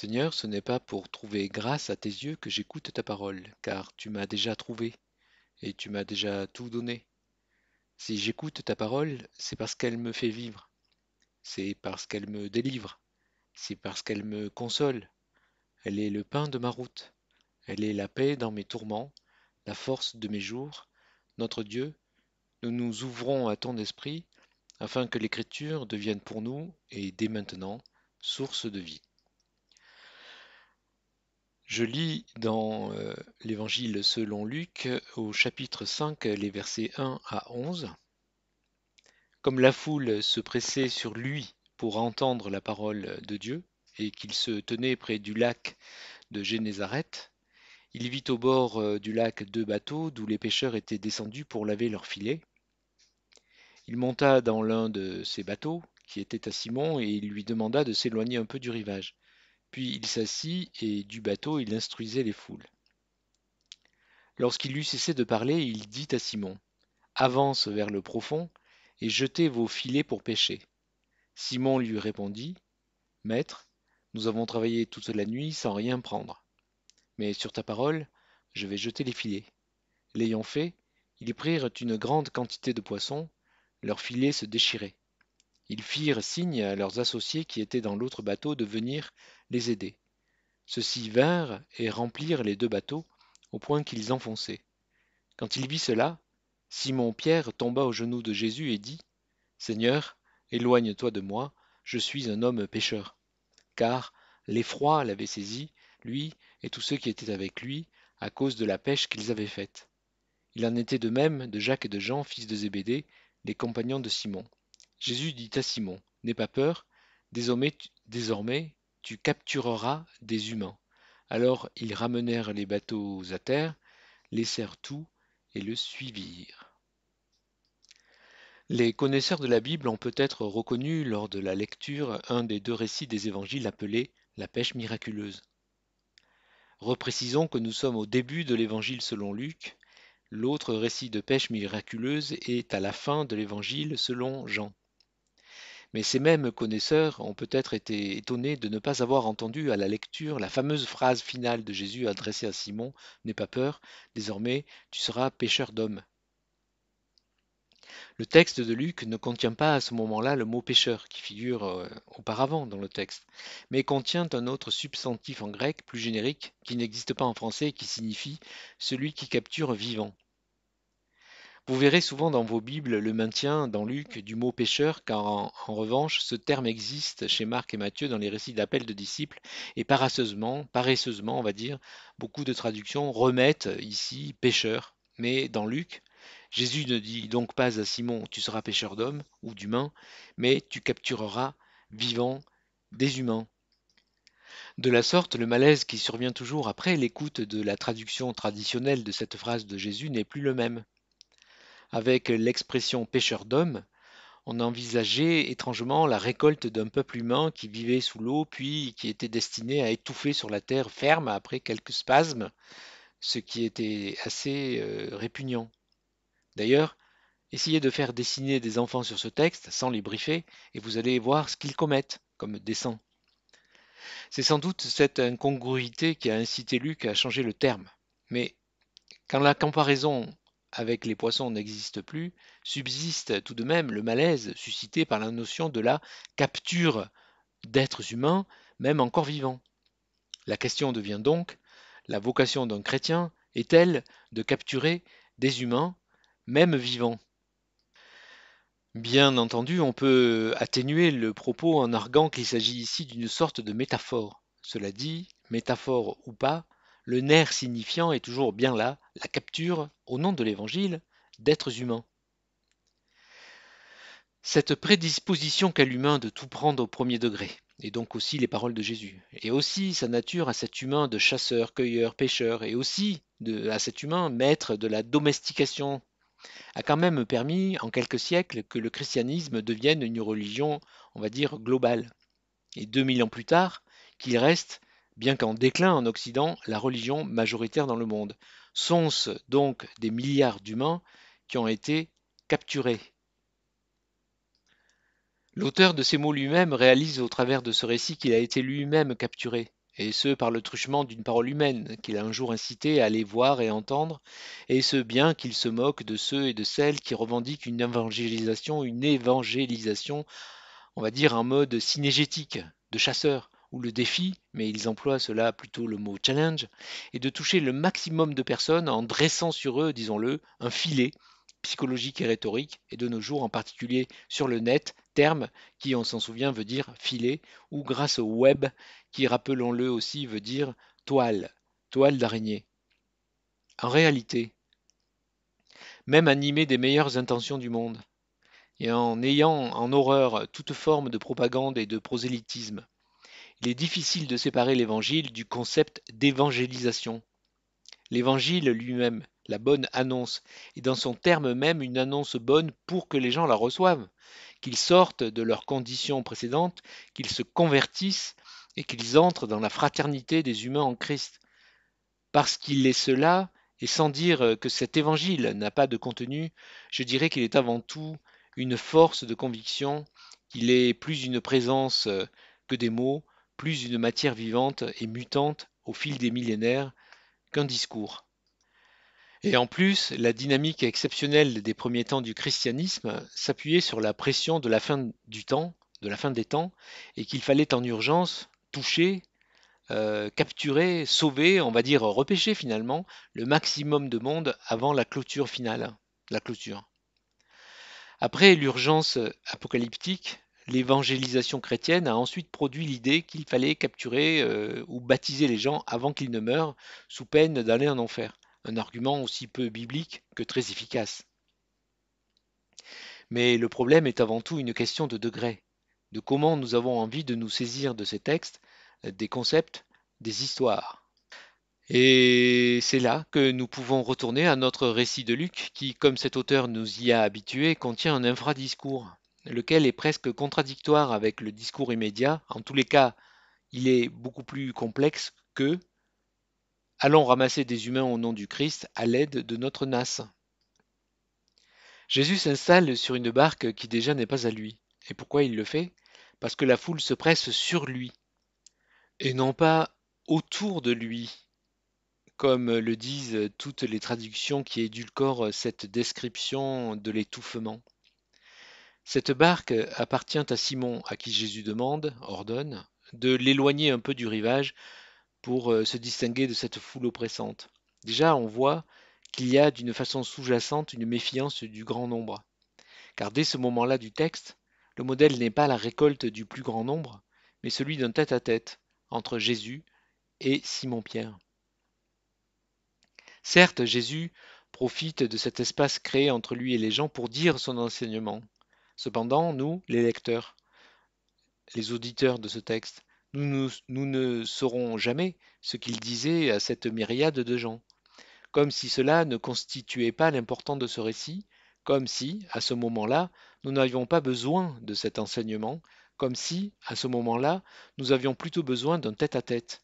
Seigneur, ce n'est pas pour trouver grâce à tes yeux que j'écoute ta parole, car tu m'as déjà trouvé et tu m'as déjà tout donné. Si j'écoute ta parole, c'est parce qu'elle me fait vivre, c'est parce qu'elle me délivre, c'est parce qu'elle me console. Elle est le pain de ma route, elle est la paix dans mes tourments, la force de mes jours. Notre Dieu, nous nous ouvrons à ton esprit afin que l'Écriture devienne pour nous, et dès maintenant, source de vie. Je lis dans l'Évangile selon Luc au chapitre 5, les versets 1 à 11. Comme la foule se pressait sur lui pour entendre la parole de Dieu, et qu'il se tenait près du lac de Génézareth, il vit au bord du lac deux bateaux d'où les pêcheurs étaient descendus pour laver leurs filets. Il monta dans l'un de ces bateaux, qui était à Simon, et il lui demanda de s'éloigner un peu du rivage. Puis il s'assit, et du bateau il instruisait les foules. Lorsqu'il eut cessé de parler, il dit à Simon: Avance vers le profond, et jetez vos filets pour pêcher. Simon lui répondit: Maître, nous avons travaillé toute la nuit sans rien prendre, mais sur ta parole, je vais jeter les filets. L'ayant fait, ils prirent une grande quantité de poissons, leurs filets se déchiraient. Ils firent signe à leurs associés qui étaient dans l'autre bateau de venir les aider. Ceux-ci vinrent et remplirent les deux bateaux, au point qu'ils enfonçaient. Quand il vit cela, Simon-Pierre tomba aux genoux de Jésus et dit: Seigneur, éloigne-toi de moi, je suis un homme pécheur. Car l'effroi l'avait saisi, lui et tous ceux qui étaient avec lui, à cause de la pêche qu'ils avaient faite. Il en était de même de Jacques et de Jean, fils de Zébédée, les compagnons de Simon. Jésus dit à Simon: N'aie pas peur, désormais tu captureras des humains. Alors ils ramenèrent les bateaux à terre, laissèrent tout et le suivirent. Les connaisseurs de la Bible ont peut-être reconnu lors de la lecture un des deux récits des évangiles appelés la pêche miraculeuse. Reprécisons que nous sommes au début de l'évangile selon Luc, l'autre récit de pêche miraculeuse est à la fin de l'évangile selon Jean. Mais ces mêmes connaisseurs ont peut-être été étonnés de ne pas avoir entendu à la lecture la fameuse phrase finale de Jésus adressée à Simon: N'aie pas peur, désormais tu seras pêcheur d'hommes. Le texte de Luc ne contient pas à ce moment-là le mot pêcheur qui figure auparavant dans le texte, mais contient un autre substantif en grec plus générique qui n'existe pas en français et qui signifie celui qui capture vivant. Vous verrez souvent dans vos Bibles le maintien dans Luc du mot pêcheur, car en revanche ce terme existe chez Marc et Matthieu dans les récits d'appel de disciples, et paresseusement on va dire, beaucoup de traductions remettent ici pêcheur. Mais dans Luc, Jésus ne dit donc pas à Simon tu seras pêcheur d'hommes ou d'humains, mais tu captureras vivant des humains. De la sorte, le malaise qui survient toujours après l'écoute de la traduction traditionnelle de cette phrase de Jésus n'est plus le même. Avec l'expression pêcheur d'hommes, on envisageait étrangement la récolte d'un peuple humain qui vivait sous l'eau, puis qui était destiné à étouffer sur la terre ferme après quelques spasmes, ce qui était assez répugnant. D'ailleurs, essayez de faire dessiner des enfants sur ce texte sans les briefer, et vous allez voir ce qu'ils commettent comme dessin. C'est sans doute cette incongruité qui a incité Luc à changer le terme. Mais quand la comparaison avec les poissons n'existe plus, subsiste tout de même le malaise suscité par la notion de la capture d'êtres humains, même encore vivants. La question devient donc, la vocation d'un chrétien est-elle de capturer des humains, même vivants? Bien entendu, on peut atténuer le propos en arguant qu'il s'agit ici d'une sorte de métaphore. Cela dit, métaphore ou pas, le nerf signifiant est toujours bien là, la capture, au nom de l'Évangile, d'êtres humains. Cette prédisposition qu'a l'humain de tout prendre au premier degré, et donc aussi les paroles de Jésus, et aussi sa nature à cet humain de chasseur, cueilleur, pêcheur, et aussi à cet humain maître de la domestication, a quand même permis en quelques siècles que le christianisme devienne une religion, on va dire, globale. Et 2000 ans plus tard, qu'il reste, bien qu'en déclin en Occident, la religion majoritaire dans le monde. Sont-ce donc des milliards d'humains qui ont été capturés? L'auteur de ces mots lui-même réalise au travers de ce récit qu'il a été lui-même capturé. et ce par le truchement d'une parole humaine qu'il a un jour incité à aller voir et entendre, et ce bien qu'il se moque de ceux et de celles qui revendiquent une évangélisation, on va dire, en mode synégétique, de chasseur, où le défi, mais ils emploient cela plutôt le mot challenge, est de toucher le maximum de personnes en dressant sur eux, disons-le, un filet psychologique et rhétorique, et de nos jours en particulier sur le net, terme qui, on s'en souvient, veut dire filet, ou grâce au web, qui, rappelons-le aussi, veut dire toile, toile d'araignée. En réalité, même animé des meilleures intentions du monde, et en ayant en horreur toute forme de propagande et de prosélytisme, il est difficile de séparer l'évangile du concept d'évangélisation. L'évangile lui-même, la bonne annonce, est dans son terme même une annonce bonne pour que les gens la reçoivent, qu'ils sortent de leurs conditions précédentes, qu'ils se convertissent et qu'ils entrent dans la fraternité des humains en Christ. Parce qu'il est cela, et sans dire que cet évangile n'a pas de contenu, je dirais qu'il est avant tout une force de conviction, qu'il est plus une présence que des mots, plus une matière vivante et mutante au fil des millénaires qu'un discours. Et en plus, la dynamique exceptionnelle des premiers temps du christianisme s'appuyait sur la pression de la fin du temps, de la fin des temps, et qu'il fallait en urgence toucher, capturer, sauver, on va dire repêcher finalement, le maximum de monde avant la clôture finale. La clôture. Après l'urgence apocalyptique, l'évangélisation chrétienne a ensuite produit l'idée qu'il fallait capturer ou baptiser les gens avant qu'ils ne meurent, sous peine d'aller en enfer. Un argument aussi peu biblique que très efficace. Mais le problème est avant tout une question de degré, de comment nous avons envie de nous saisir de ces textes, des concepts, des histoires. Et c'est là que nous pouvons retourner à notre récit de Luc, qui, comme cet auteur nous y a habitués, contient un infradiscours, lequel est presque contradictoire avec le discours immédiat. En tous les cas, il est beaucoup plus complexe que allons ramasser des humains au nom du Christ à l'aide de notre nasse. Jésus s'installe sur une barque qui déjà n'est pas à lui. Et pourquoi il le fait? Parce que la foule se presse sur lui, et non pas autour de lui, comme le disent toutes les traductions qui édulcorent cette description de l'étouffement. Cette barque appartient à Simon, à qui Jésus demande, ordonne, de l'éloigner un peu du rivage pour se distinguer de cette foule oppressante. Déjà, on voit qu'il y a d'une façon sous-jacente une méfiance du grand nombre, car dès ce moment-là du texte, le modèle n'est pas la récolte du plus grand nombre, mais celui d'un tête-à-tête entre Jésus et Simon-Pierre. Certes, Jésus profite de cet espace créé entre lui et les gens pour dire son enseignement. Cependant, nous, les lecteurs, les auditeurs de ce texte, nous ne saurons jamais ce qu'il disait à cette myriade de gens, comme si cela ne constituait pas l'important de ce récit, comme si, à ce moment-là, nous n'avions pas besoin de cet enseignement, comme si, à ce moment-là, nous avions plutôt besoin d'un tête-à-tête,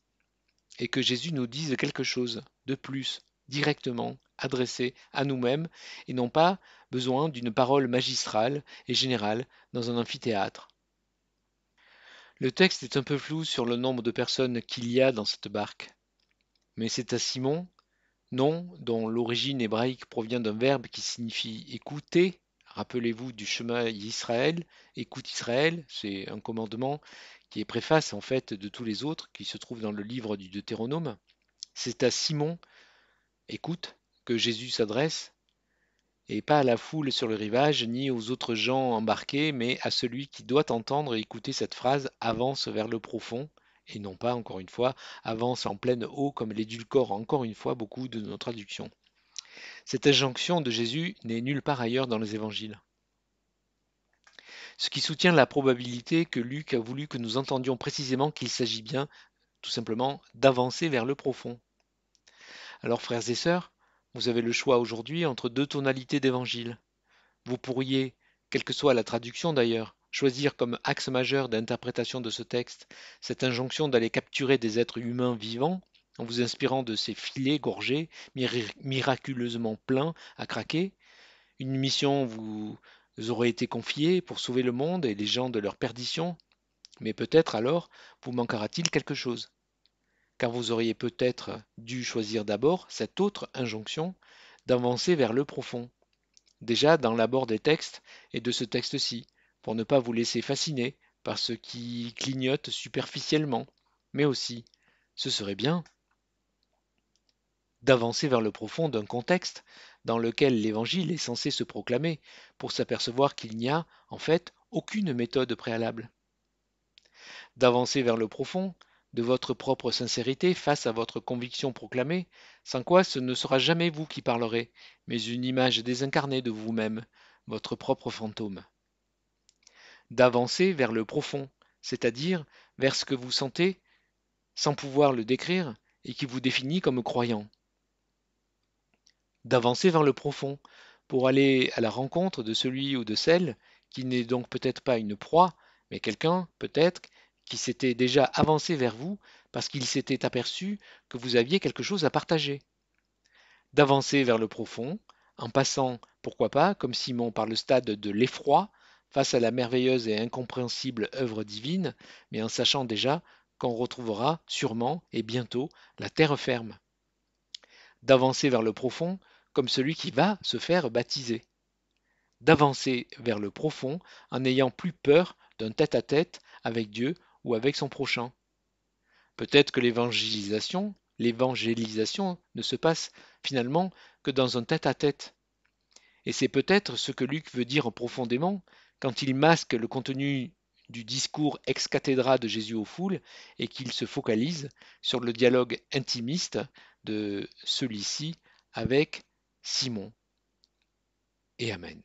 et que Jésus nous dise quelque chose de plus, directement, adressé à nous-mêmes, et non pas besoin d'une parole magistrale et générale dans un amphithéâtre. Le texte est un peu flou sur le nombre de personnes qu'il y a dans cette barque, mais c'est à Simon, nom dont l'origine hébraïque provient d'un verbe qui signifie écouter. Rappelez-vous du chemin d'Israël, écoute Israël, c'est un commandement qui est préface en fait de tous les autres qui se trouvent dans le livre du Deutéronome. C'est à Simon, écoute, que Jésus s'adresse, et pas à la foule sur le rivage, ni aux autres gens embarqués, mais à celui qui doit entendre et écouter cette phrase avance vers le profond, et non pas, encore une fois, avance en pleine eau, comme l'édulcore encore une fois beaucoup de nos traductions. Cette injonction de Jésus n'est nulle part ailleurs dans les évangiles. Ce qui soutient la probabilité que Luc a voulu que nous entendions précisément qu'il s'agit bien, tout simplement, d'avancer vers le profond. Alors, frères et sœurs, vous avez le choix aujourd'hui entre deux tonalités d'évangile. Vous pourriez, quelle que soit la traduction d'ailleurs, choisir comme axe majeur d'interprétation de ce texte cette injonction d'aller capturer des êtres humains vivants en vous inspirant de ces filets gorgés, miraculeusement pleins à craquer. Une mission vous aurait été confiée pour sauver le monde et les gens de leur perdition, mais peut-être alors vous manquera-t-il quelque chose. car vous auriez peut-être dû choisir d'abord cette autre injonction d'avancer vers le profond, déjà dans l'abord des textes et de ce texte-ci, pour ne pas vous laisser fasciner par ce qui clignote superficiellement, mais aussi, ce serait bien, d'avancer vers le profond d'un contexte dans lequel l'Évangile est censé se proclamer, pour s'apercevoir qu'il n'y a, en fait, aucune méthode préalable. D'avancer vers le profond de votre propre sincérité face à votre conviction proclamée, sans quoi ce ne sera jamais vous qui parlerez, mais une image désincarnée de vous-même, votre propre fantôme. D'avancer vers le profond, c'est-à-dire vers ce que vous sentez sans pouvoir le décrire et qui vous définit comme croyant. D'avancer vers le profond pour aller à la rencontre de celui ou de celle qui n'est donc peut-être pas une proie, mais quelqu'un, peut-être, qui s'était déjà avancé vers vous parce qu'il s'était aperçu que vous aviez quelque chose à partager. D'avancer vers le profond, en passant, pourquoi pas, comme Simon par le stade de l'effroi, face à la merveilleuse et incompréhensible œuvre divine, mais en sachant déjà qu'on retrouvera sûrement et bientôt la terre ferme. D'avancer vers le profond comme celui qui va se faire baptiser. D'avancer vers le profond en n'ayant plus peur d'un tête-à-tête avec Dieu ou avec son prochain. Peut-être que l'évangélisation ne se passe finalement que dans un tête-à-tête. Et c'est peut-être ce que Luc veut dire profondément quand il masque le contenu du discours ex cathedra de Jésus aux foules et qu'il se focalise sur le dialogue intimiste de celui-ci avec Simon. Et Amen.